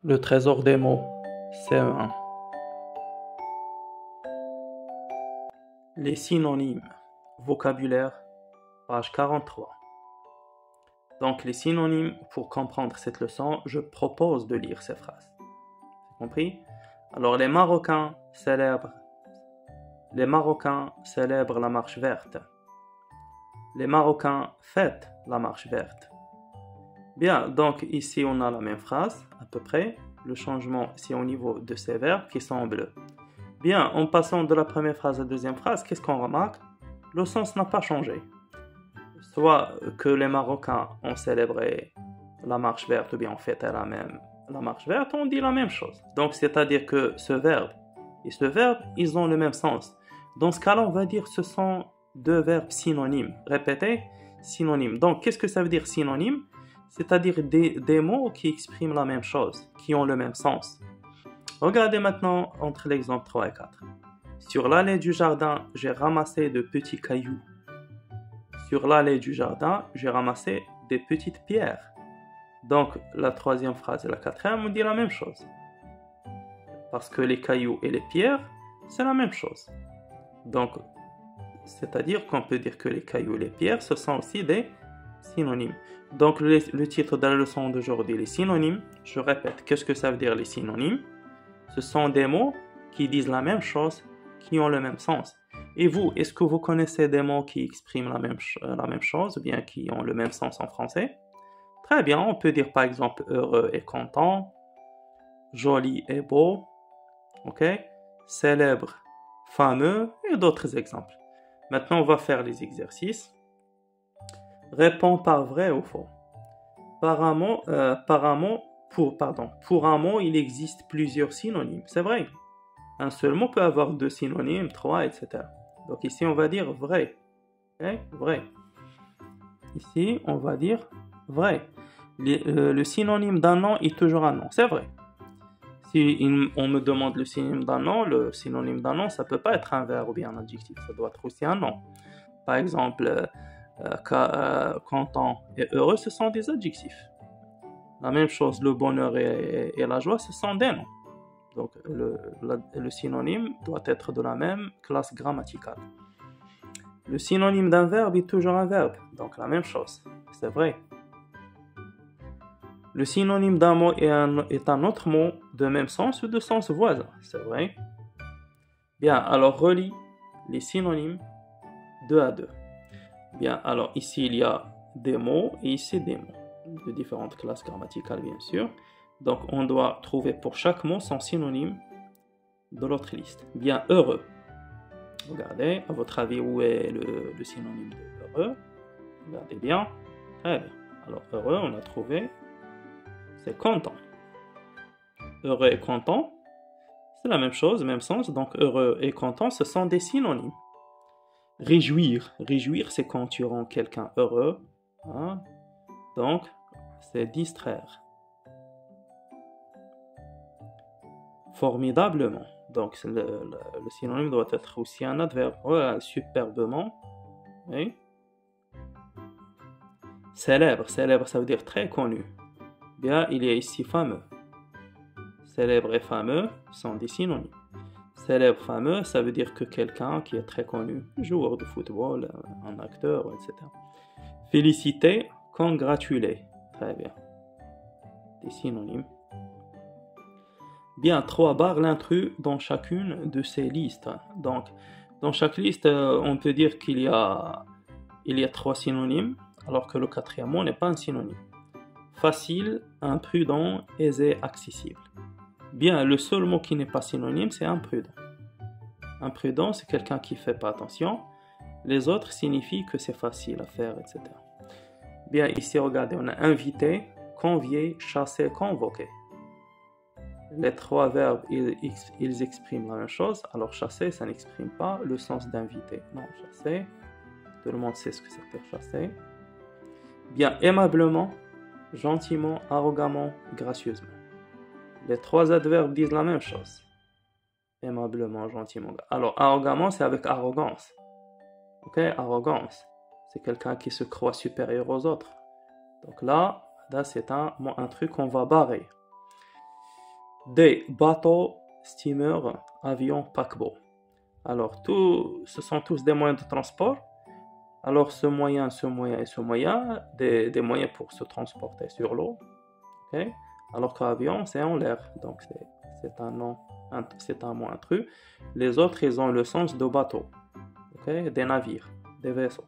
Le trésor des mots, CE1. Les synonymes, vocabulaire, page 43. Donc les synonymes, pour comprendre cette leçon, je propose de lire ces phrases. Compris? Alors les Marocains célèbrent la marche verte. Les Marocains fêtent la marche verte. Bien, donc ici on a la même phrase, à peu près. Le changement, c'est au niveau de ces verbes qui sont en bleu. Bien, en passant de la première phrase à la deuxième phrase, qu'est-ce qu'on remarque? Le sens n'a pas changé. Soit que les Marocains ont célébré la marche verte ou bien on fêtait la marche verte, on dit la même chose. Donc c'est-à-dire que ce verbe et ce verbe, ils ont le même sens. Dans ce cas-là, on va dire que ce sont deux verbes synonymes. Répétez, synonymes. Donc qu'est-ce que ça veut dire synonyme? C'est-à-dire des mots qui expriment la même chose, qui ont le même sens. Regardez maintenant entre l'exemple 3 et 4. Sur l'allée du jardin, j'ai ramassé de petits cailloux. Sur l'allée du jardin, j'ai ramassé des petites pierres. Donc la troisième phrase et la quatrième, on dit la même chose. Parce que les cailloux et les pierres, c'est la même chose. Donc, c'est-à-dire qu'on peut dire que les cailloux et les pierres, ce sont aussi des synonymes. Donc le titre de la leçon d'aujourd'hui, les synonymes. Je répète, qu'est-ce que ça veut dire les synonymes? Ce sont des mots qui disent la même chose, qui ont le même sens. Et vous, est-ce que vous connaissez des mots qui expriment la même chose, ou bien qui ont le même sens en français? Très bien, on peut dire par exemple heureux et content, joli et beau, ok? Célèbre, fameux, et d'autres exemples. Maintenant, on va faire les exercices. Réponds par vrai ou faux. Pour un mot, il existe plusieurs synonymes. C'est vrai. Un seul mot peut avoir deux synonymes, trois, etc. Donc ici, on va dire vrai. Okay? Vrai. Ici, on va dire vrai. Le synonyme d'un nom est toujours un nom. C'est vrai. Si on me demande le synonyme d'un nom, ça ne peut pas être un verbe ou bien un adjectif. Ça doit être aussi un nom. Par exemple, content et heureux, ce sont des adjectifs. La même chose, le bonheur et la joie, ce sont des noms. Donc, le synonyme doit être de la même classe grammaticale. Le synonyme d'un verbe est toujours un verbe. Donc, la même chose. C'est vrai. Le synonyme d'un mot est un autre mot de même sens ou de sens voisin. C'est vrai. Bien, alors relis les synonymes 2 à 2. Bien, alors ici, il y a des mots et ici des mots de différentes classes grammaticales, bien sûr. Donc, on doit trouver pour chaque mot son synonyme de l'autre liste. Bien, heureux. Regardez, à votre avis, où est le synonyme de heureux? Regardez bien. Très bien. Alors, heureux, on a trouvé, c'est content. Heureux et content, c'est la même chose, même sens. Donc, heureux et content, ce sont des synonymes. Réjouir. Réjouir, c'est quand tu rends quelqu'un heureux. Hein? Donc, c'est distraire. Formidablement. Donc, le synonyme doit être aussi un adverbe. Voilà, superbement. Oui. Célèbre. Célèbre, ça veut dire très connu. Bien, il y a ici fameux. Célèbre et fameux sont des synonymes. Célèbre, fameux, ça veut dire que quelqu'un qui est très connu, joueur de football, un acteur, etc. Féliciter, congratuler. Très bien. Des synonymes. Bien, 3 barres l'intrus dans chacune de ces listes. Donc, dans chaque liste, on peut dire qu'il y a 3 synonymes, alors que le quatrième mot n'est pas un synonyme. Facile, imprudent, aisé, accessible. Bien, le seul mot qui n'est pas synonyme, c'est imprudent. Imprudent, c'est quelqu'un qui ne fait pas attention. Les autres signifient que c'est facile à faire, etc. Bien, ici, regardez, on a invité, convier, chasser, convoquer. Les 3 verbes, ils expriment la même chose. Alors, chasser, ça n'exprime pas le sens d'inviter. Non, chasser, tout le monde sait ce que ça veut dire chasser. Bien, aimablement, gentiment, arrogamment, gracieusement. Les 3 adverbes disent la même chose. Aimablement, gentiment. Alors, arrogamment, c'est avec arrogance. Ok, arrogance. C'est quelqu'un qui se croit supérieur aux autres. Donc là c'est un truc qu'on va barrer. des bateaux, steamers, avions, paquebots. Alors, ce sont tous des moyens de transport. Alors, ce moyen et ce moyen, des moyens pour se transporter sur l'eau. Okay? Alors qu'avion, c'est en l'air. Donc, c'est un nom, c'est un mot intrus. Les autres, ils ont le sens de bateau. Okay? Des navires, des vaisseaux.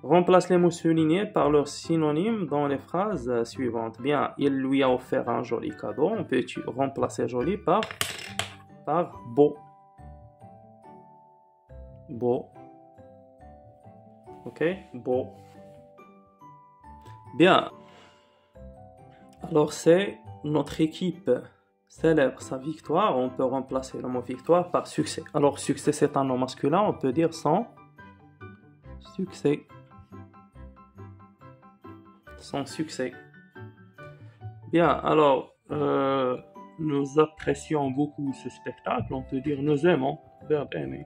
Remplace les mots soulignés par leurs synonymes dans les phrases suivantes. Bien, il lui a offert un joli cadeau. On peut remplacer joli par beau. Beau. Ok, beau. Bien. Alors, c'est notre équipe célèbre sa victoire. On peut remplacer le mot victoire par succès. Alors, succès, c'est un nom masculin. On peut dire son succès. Son succès. Bien, alors, nous apprécions beaucoup ce spectacle. On peut dire nous aimons, verbe aimer.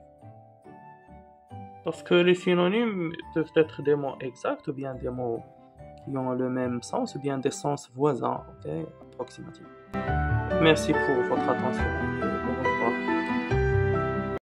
Parce que les synonymes peuvent être des mots exacts ou bien des mots qui ont le même sens ou bien des sens voisins, ok, approximatifs. Merci pour votre attention.